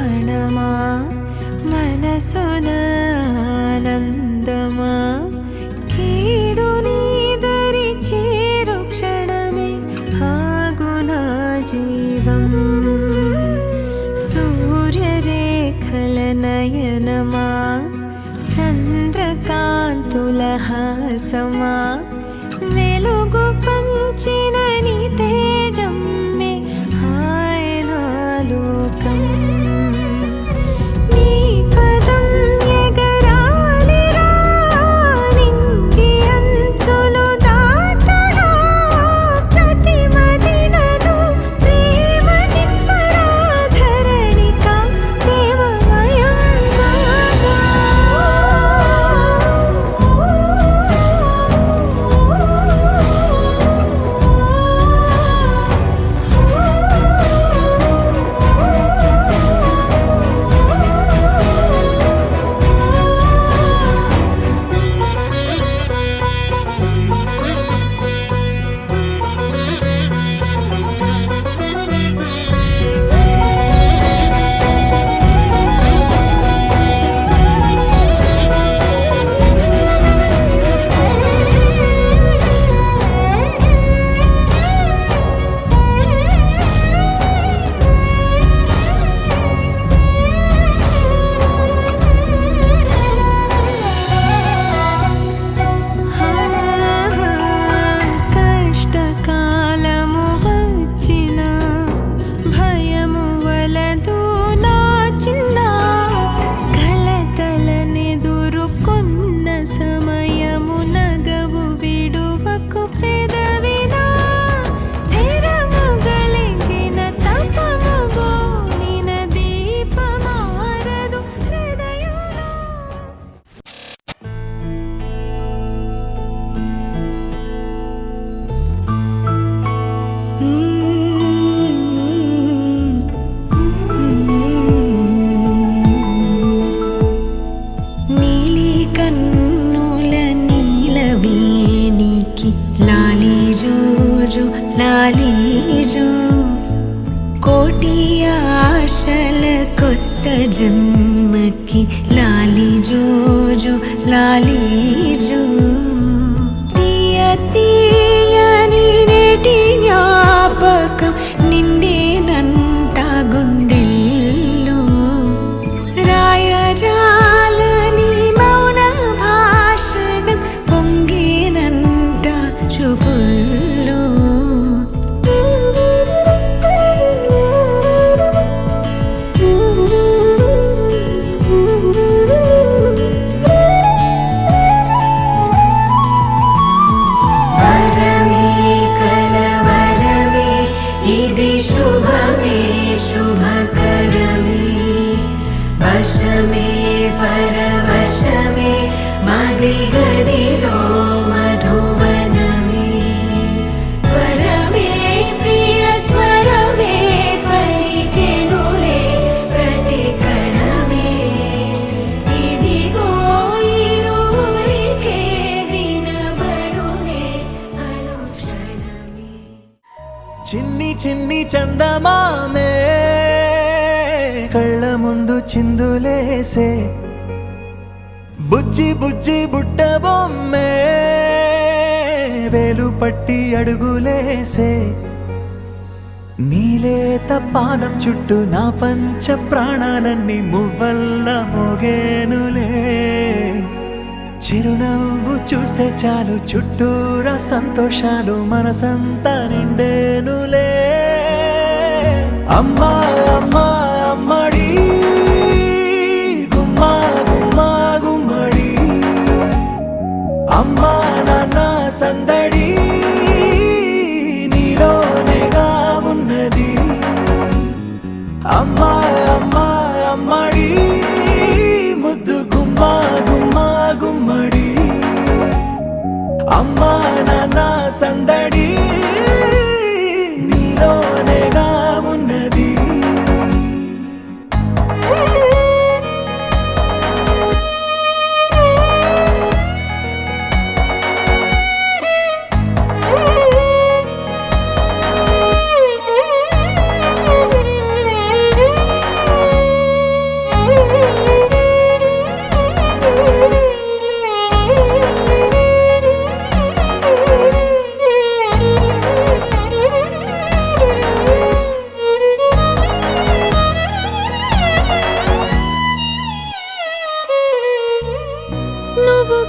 ప్రాణమా మనసున ఆనందమా కీడు నీదరి చేరు క్షణమే ఆగునా జీవం సూర్యరేఖల నయనమా చంద్రకాంతుల హాసమా వెలుగు పంచిన నీ తేజం మే ఆయన లోకం నీ పదం ఎగరాలిరా నింగి అంచులు దాటరా ప్రతి మదినను ప్రేమ నింపరా ధరణిక ప్రేమమయం బాగా కష్టకాలము వచ్చిన భయము వలదు నా చిన్న కలతలనెదురుకొన్న సమయము నగవు విడువకు పెదవినా స్థిరము గలిగిన తపము గోనిన దీపమారదు హృదయంలో నీలి కన్నుల నీలవేణికి లాలి జోజో లాలి జో కోటి ఆశల కొత్త జన్మకి లాలి జోజో లాలి జో తీయ తీయని నేటి జ్ఞాపకం నిండేనంట గుండెల్లో రాయజాలని మౌన భాషణం పొంగినంట చూపుల్లో వరమే కలవరమే ఇది శుభమే శుభకరమే వశమే పరవశమే మది గదిలో మధువనమే స్వరమే ప్రియ స్వరమే పలికెనులే ప్రతి కణమే ఇదిగో ఇరువురికే వినబడునే అనుక్షణమే చిన్ని చిన్ని చందమామే కళ్ళ ముందు చిందులేసే బుజ్జి బుజ్జి బుట్ట బొమ్మే వేలు పట్టి అడుగులేసే నీలేత పానం చుట్టూ నా పంచ ప్రాణాలన్నీ మువ్వల్ల మోగేనులే చిరునవ్వు చూస్తే చాలు చుట్టూరా సంతోషాలు మనసంతా నిండేనులే అమ్మా అమ్మా అమ్మడి గుమ్మా గుమ్మా గుమ్మడి అమ్మా నాన్న సందడి నీలోనేగా ఉన్నది అమ్మా అమ్మా అమ్మడి ముద్దు గుమ్మా గుమ్మా గుమ్మడి అమ్మా నాన్న సందడి నీలోనేగా ఉన్నది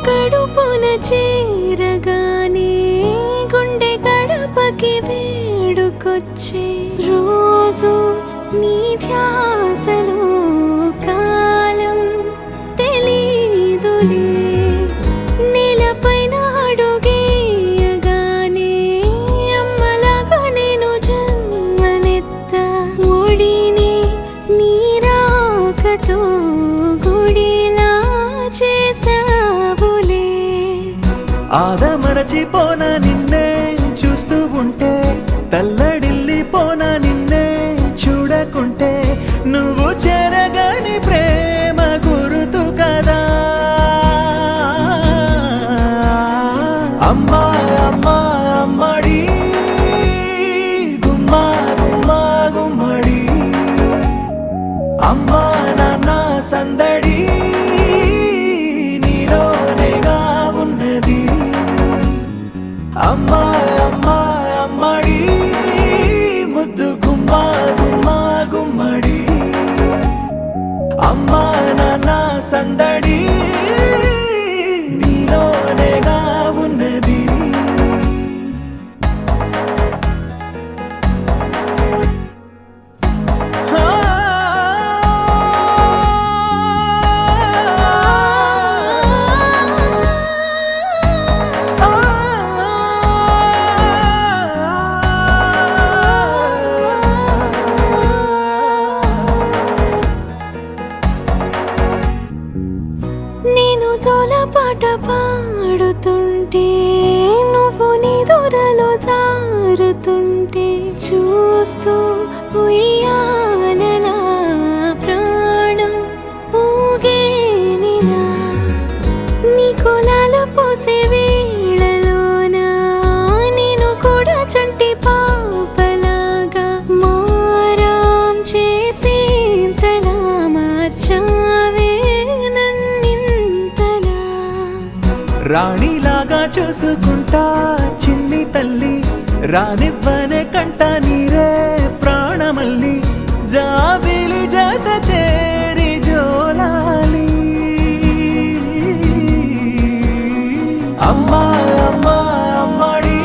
కడుపున చేరగానే గుండె గడపకి వేడుకొచ్చే రోజు నీ ధ్యాసలో కాలం తెలీదులే నేలపైన అడుగేయగానే అమ్మలాగా నేను జన్మనెత్త ఒడిని నీ రాకతో గుడిలా చేసావులే ఆదమరచిపోన నిన్నే చూస్తూ ఉంటే తల్లడిల్లిపోన నిన్నే చూడకుంటే నువ్వు చెరగని ప్రేమ గురుతు కదా అమ్మా అమ్మా అమ్మడి గుమ్మా గుమ్మా గుమ్మడి అమ్మా నాన్న సందడి నీలోనేగా ఉన్నది అమ్మా అమ్మా అమ్మడి ముద్దు గుమ్మా గుమ్మా గుమ్మడి అమ్మా నాన్న సందడి నీలోనేగా ఉన్నది నేను జోలపాట పాడుతుంటే నువ్వు నీ దూరలో జారుతుంటే చూస్తూ ఉయ్యాలలా ప్రాణం ఊగేనిలా నీ కులాల పోసే వేళలోనా నేను కూడా చంటి పాపలాగా మారాం చేసేంతలా మార్చావే రాణిలాగా చూసుకుంటా చిన్ని తల్లి రానివ్వనే కంట నీరే ప్రాణమల్లి జాబిలి జత చేరి జోలాలి అమ్మా అమ్మా అమ్మడి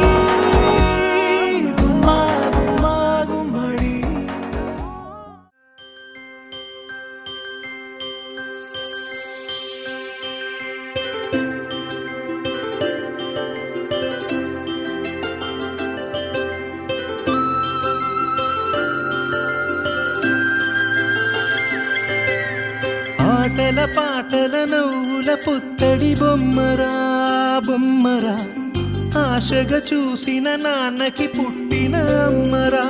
గుమ్మా గుమ్మా గుమ్మడి ఆటల పాటల నవ్వుల పుత్తడి బొమ్మరా బొమ్మరా ఆశగా చూసిన నాన్నకి పుట్టిన అమ్మరా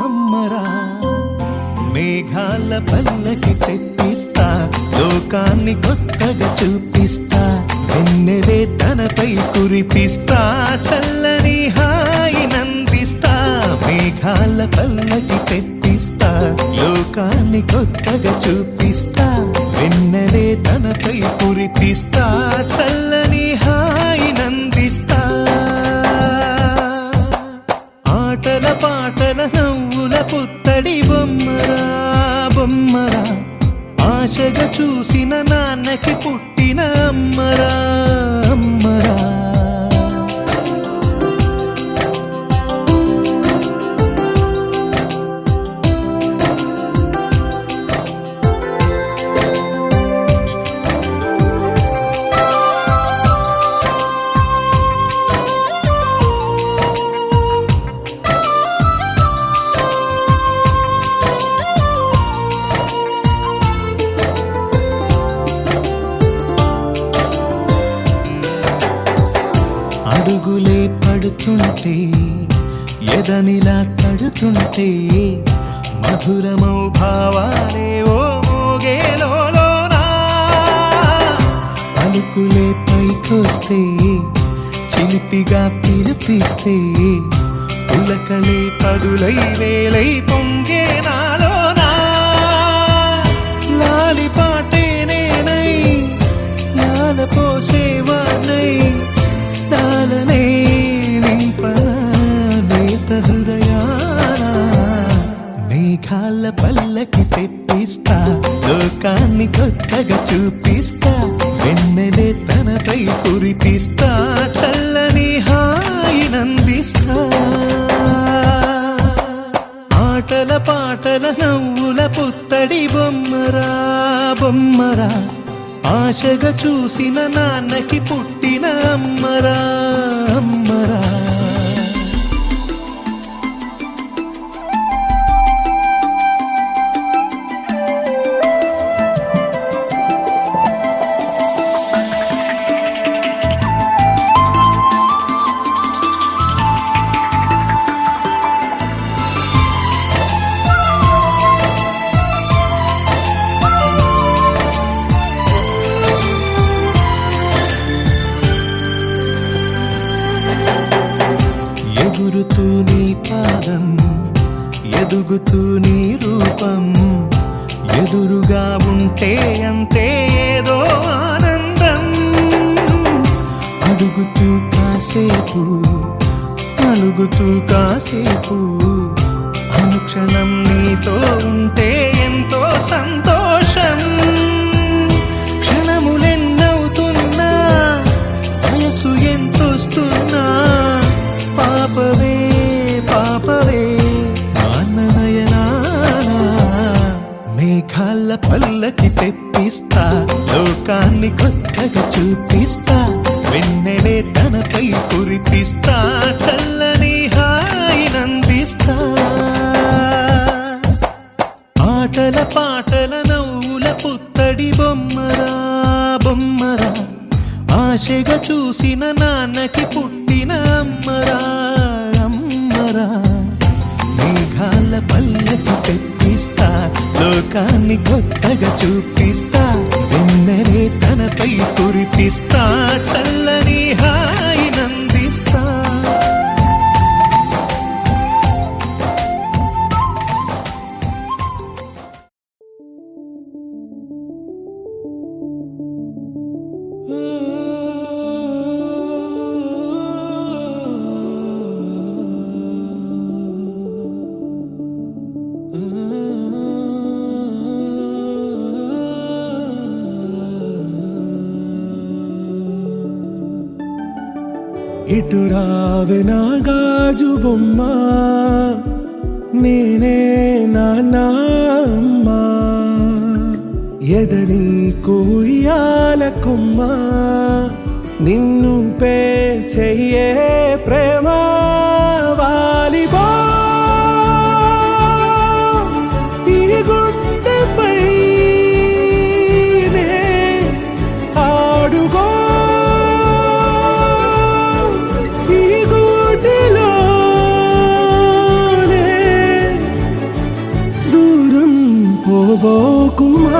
అమ్మరా మేఘాల పల్లకి తెప్పిస్తా లోకాన్ని కొత్తగా చూపిస్తా వెన్నెలే తనపై కురిపిస్తా చల్లని హాయి నందిస్తా మేఘాల పల్లకి తెప్పిస్తా లోకాన్ని కొత్తగా చూపిస్తా వెన్నెలే తనపై కురిపిస్తా చల్లని హాయి నందిస్తా ఆటల పాటల నవ్వుల పుత్తడి బొమ్మరా బొమ్మరా ఆశగా చూసిన నాన్నకి పుట్టిన అమ్మరా అమ్మరా అడుగులే పడుతుంటే ఎదనిలా తడుతుంటే మధురమౌ భావాలే ఓ మోగేలోనా పలుకులే పైకొస్తే చిలిపిగా పిలిపిస్తే పులకలే పదులై వేలై పొంగే నాలోనా లాలి పాటే నేనై లాల పోసేవాణ్ణై నాలనే నింపనా నేత హృదయాన మేఘాల పల్లకి తెప్పిస్తా లోకాన్ని కొత్తగా చూపిస్తా వెన్నెలే తనపై ఆశగా చూసిన నాన్నకి పుట్టిన అమ్మరా అమ్మరా. ఎగురుతూ నీ పాదం ఎదుగుతూ నీ రూపం ఎదురుగా ఉంటే అంతే ఏదో ఆనందం. అడుగుతూ కాసేపు అలుగుతూ కాసేపు అనుక్షణం నీతో ఉంటే ఎంతో సంతోషం. క్షణములెన్నవుతున్నా వయసు ఎంతొస్తున్నా పాపవే పాపవే నాన్ననయనా. మేఘాల పల్లకి తెప్పిస్తా లోకాన్ని కొత్తగా చూపిస్తా. వెన్నెలే తనపై కురిపిస్తా చల్లని హాయినందిస్తా. ఆటల పాటల నవ్వుల పుత్తడి బొమ్మరా బొమ్మరా. ఆశగా చూసిన నాన్నకి పుట్టిన అమ్మరా అమ్మరా. మేఘాల పల్లకి తెప్పిస్తా లోకాన్ని కొత్తగా చూపిస్తా. వెన్నెలే తనపై కురిపిస్తా చల్లని హాయినందిస్తా. ఇటు రావే నా గాజు బొమ్మ నేనే నాన్నమ్మ. ఎదని కొయ్యాల కొమ్మ నిన్ను పే చెయ్యే ప్రేమ వాలిబా. ఈ గుండెపై నే ఆడుగో పోబోకుమా.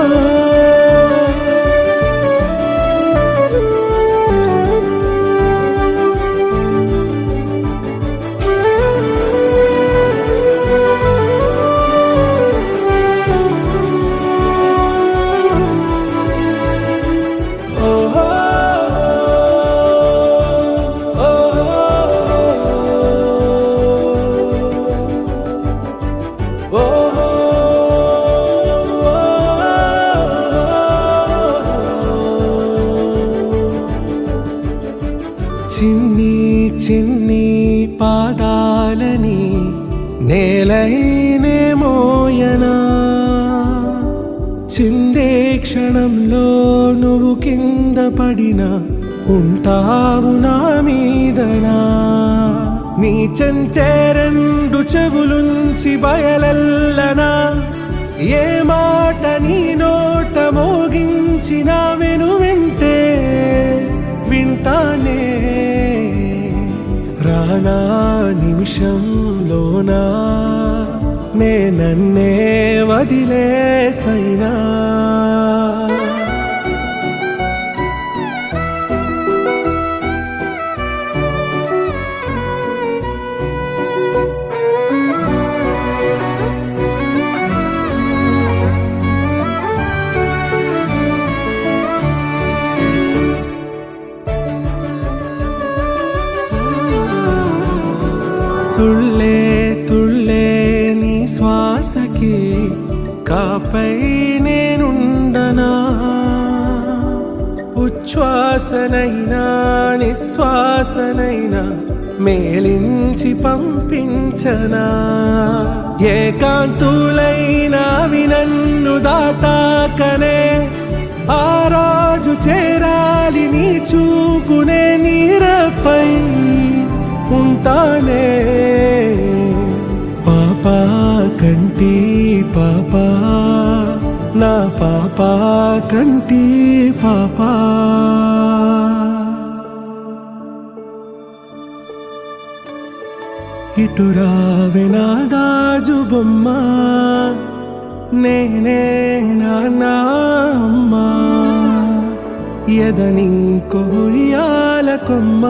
చిన్ని చిన్ని పాదాలని నేలైనే మోయనా. చిందే క్షణంలో నువ్వు కింద పడినా ఉంటావు నా మీదనా. నీ చెంతే రెండు చెవులుంచి బయలెల్లనా. ఏ మాట నీ నోట మోగించిన వెను వింటే వింటానే. రానా నిమిషంలోనా నే నన్నే వదిలేసైనా. తుళ్ళే తుళ్ళే నీ శ్వాసకి కాపై నేనుండనా. ఉచ్ఛ్వాసనైనా నిశ్వాసనైనా మేలించి పంపించనా. ఏకాంతులైనా నన్ను దాటాకనే ఆ రోజు చేరాలి నీ చూపునే నీరపై ఉంటానే పాపా కంటి పాపా నా పాపా కంటి పాపా ఇటు రావే నా గాజు బొమ్మ నేనే నాన్న అమ్మ ఎదని కొయ్యాల కొమ్మ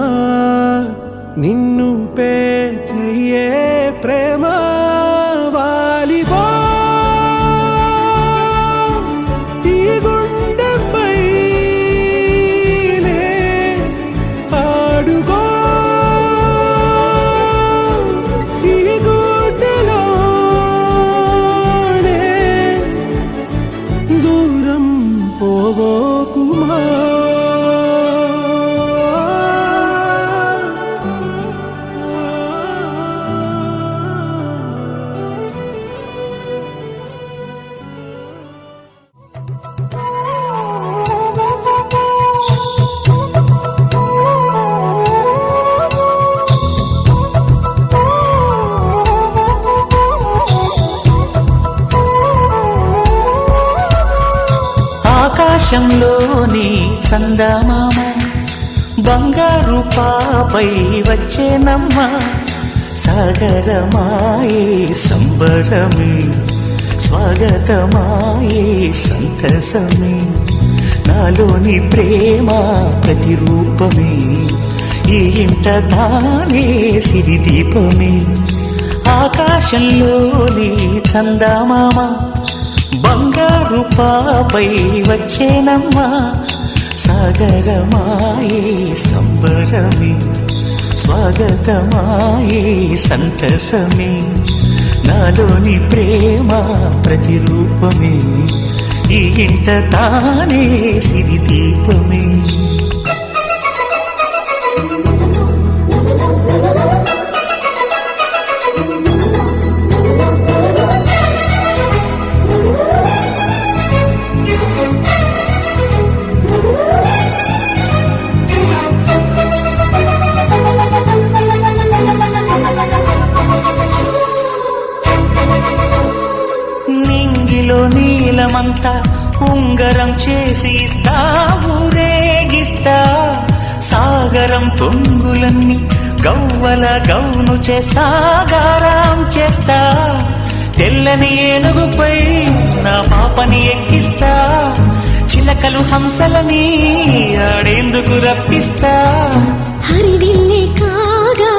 నిన్ను పే చెయ్యే ప్రేమ వాలిబో ఈ గుండెపై ఆడుగో ఈ గుడ్డలోనే దూరం పోవోకుమా ఆకాశంలోని చందమామ బంగారు పాపై వచ్చేనమ్మ సాగరమాయే సంబరమే స్వాగతమాయే సంతసమే నాలోని ప్రేమ ప్రతిరూపమే ఈ ఇంట తానే సిరిదీపమే ఆకాశంలోని చందమామ బంగారు పాపై వచ్చేనమ్మా సాగరమాయే సంబరమే స్వాగతమాయే సంతసమే నాలోని ప్రేమ ప్రతిరూపమే ఈ ఇంట తానే సిరిదీపమే నీలమంతా ఉంగరం చేసి ఇస్తా ఊరేగిస్తా సాగరం పొంగులన్నీ గవ్వల గౌను చేస్తా గారాం చేస్తా తెల్లని ఏనుగుపై నా పాపని ఎక్కిస్తా చిలకలు హంసలని ఆడేందుకు రప్పిస్తా హరివిల్లే కాగా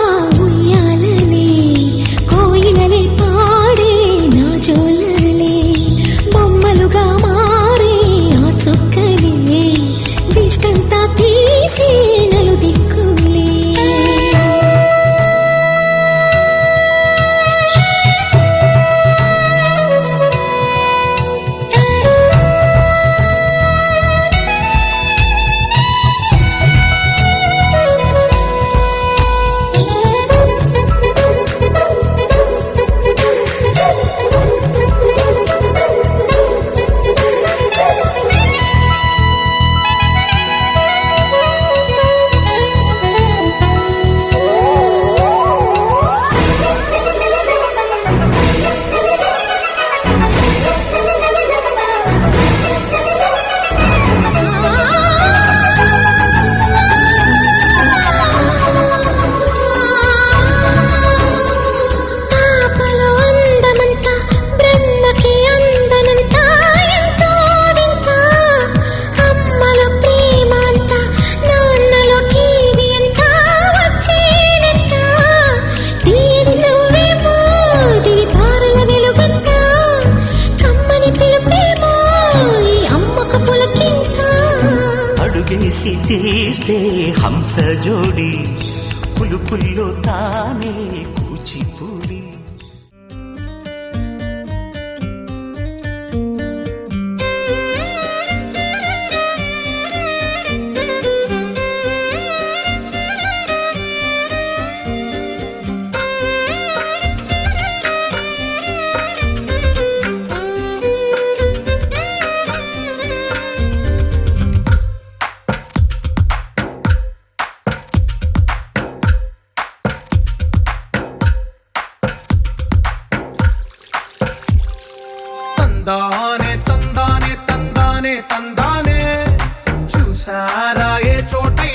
ఉయ్యాలనే కోయిలనే పాడే నా జోలలే బొమ్మలుగా మారే ఆ చుక్కలే దిష్టంతా తీసి నలు దిక్కులే అడుగేసి తీస్తే హంస జోడి పులుపుల్లో తానే కూచిపూడి చోట